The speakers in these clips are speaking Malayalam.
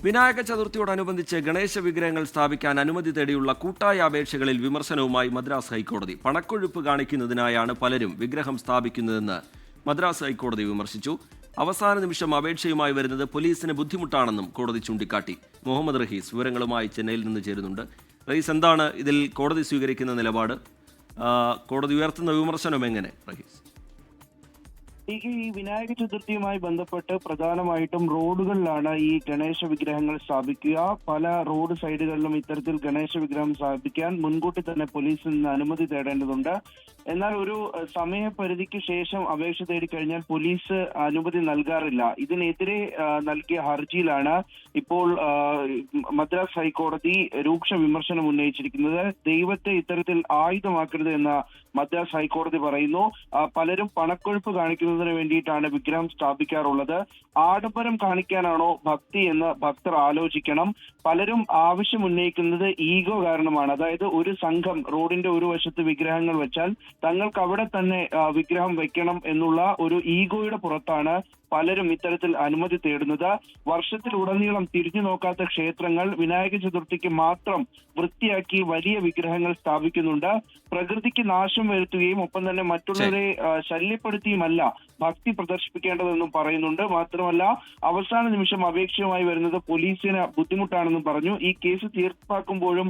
വിനായക ചതുർത്ഥിയോടനുബന്ധിച്ച് ഗണേശ വിഗ്രഹങ്ങൾ സ്ഥാപിക്കാൻ അനുമതി തേടിയുള്ള കൂട്ടായ അപേക്ഷകളിൽ വിമർശനവുമായി മദ്രാസ് ഹൈക്കോടതി. പണക്കൊഴുപ്പ് കാണിക്കുന്നതിനായാണ് പലരും വിഗ്രഹം സ്ഥാപിക്കുന്നതെന്ന് മദ്രാസ് ഹൈക്കോടതി വിമർശിച്ചു. അവസാന നിമിഷം അപേക്ഷയുമായി വരുന്നത് പോലീസിന് ബുദ്ധിമുട്ടാണെന്നും കോടതി ചൂണ്ടിക്കാട്ടി. മുഹമ്മദ് റഹീസ് വിവരങ്ങളുമായി ചെന്നൈയിൽ നിന്ന് ചേരുന്നുണ്ട്. റഹീസ്, എന്താണ് ഇതിൽ കോടതി സ്വീകരിക്കുന്ന നിലപാട്? കോടതി ഉയർത്തുന്ന വിമർശനം എങ്ങനെ, റഹീസ്? ഈ വിനായക ചതുർത്ഥിയുമായി ബന്ധപ്പെട്ട് പ്രധാനമായിട്ടും റോഡുകളിലാണ് ഈ ഗണേശ വിഗ്രഹങ്ങൾ സ്ഥാപിക്കുക. പല റോഡ് സൈഡുകളിലും ഇത്തരത്തിൽ ഗണേശ വിഗ്രഹം സ്ഥാപിക്കാൻ മുൻകൂട്ടി തന്നെ പോലീസിൽ നിന്ന് അനുമതി തേടേണ്ടതുണ്ട്. എന്നാൽ ഒരു സമയപരിധിക്ക് ശേഷം അപേക്ഷ തേടിക്കഴിഞ്ഞാൽ പോലീസ് അനുമതി നൽകാറില്ല. ഇതിനെതിരെ നൽകിയ ഹർജിയിലാണ് ഇപ്പോൾ മദ്രാസ് ഹൈക്കോടതി രൂക്ഷ വിമർശനം ഉന്നയിച്ചിരിക്കുന്നത്. ദൈവത്തെ ഇത്തരത്തിൽ ആയുധമാക്കരുത് എന്ന് മദ്രാസ് ഹൈക്കോടതി പറയുന്നു. പലരും പണക്കൊഴുപ്പ് കാണിക്കുന്നതിന് വേണ്ടിയിട്ടാണ് വിഗ്രഹം സ്ഥാപിക്കാറുള്ളത്. ആഡംബരം കാണിക്കാനാണോ ഭക്തി എന്ന് ഭക്തർ ആലോചിക്കണം. പലരും ആവശ്യം ഉന്നയിക്കുന്നത് ഈഗോ കാരണമാണ്. അതായത് ഒരു സംഘം റോഡിന്റെ ഒരു വശത്ത് വിഗ്രഹങ്ങൾ വെച്ചാൽ തങ്ങൾക്ക് അവിടെ തന്നെ വിഗ്രഹം വെക്കണം എന്നുള്ള ഒരു ഈഗോയുടെ പുറത്താണ് പലരും ഇത്തരത്തിൽ അനുമതി തേടുന്നത്. വർഷത്തിലുടനീളം തിരിഞ്ഞു നോക്കാത്ത ക്ഷേത്രങ്ങൾ വിനായക ചതുർത്ഥിക്ക് മാത്രം വൃത്തിയാക്കി വലിയ വിഗ്രഹങ്ങൾ സ്ഥാപിക്കുന്നുണ്ട്. പ്രകൃതിക്ക് നാശം വരുത്തുകയും ഒപ്പം തന്നെ മറ്റുള്ളവരെ ശല്യപ്പെടുത്തിയുമല്ല ഭക്തി പ്രദർശിപ്പിക്കേണ്ടതെന്നും പറയുന്നുണ്ട്. മാത്രമല്ല, അവസാന നിമിഷം അപേക്ഷയുമായി വരുന്നത് പോലീസിന് ബുദ്ധിമുട്ടാണെന്നും പറഞ്ഞു. ഈ കേസ് തീർപ്പാക്കുമ്പോഴും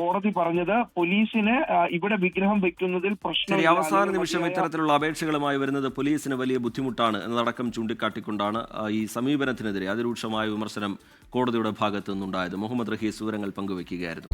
കോടതി പറഞ്ഞത് പോലീസിന് ഇവിടെ വിഗ്രഹം വെക്കുന്നതിൽ പ്രശ്നം. അവസാന നിമിഷം ഇത്തരത്തിലുള്ള അപേക്ഷകളുമായി വരുന്നത് പോലീസിന് വലിയ ബുദ്ധിമുട്ടാണ് എന്നതടക്കം ചൂണ്ടിക്കാട്ടിക്കൊണ്ടാണ് ഈ സമീപനത്തിനെതിരെ അതിരൂക്ഷമായ വിമർശനം കോടതിയുടെ ഭാഗത്തു നിന്നുണ്ടായത്. മുഹമ്മദ് റഹീസ് വിവരങ്ങൾ പങ്കുവയ്ക്കുകയായിരുന്നു.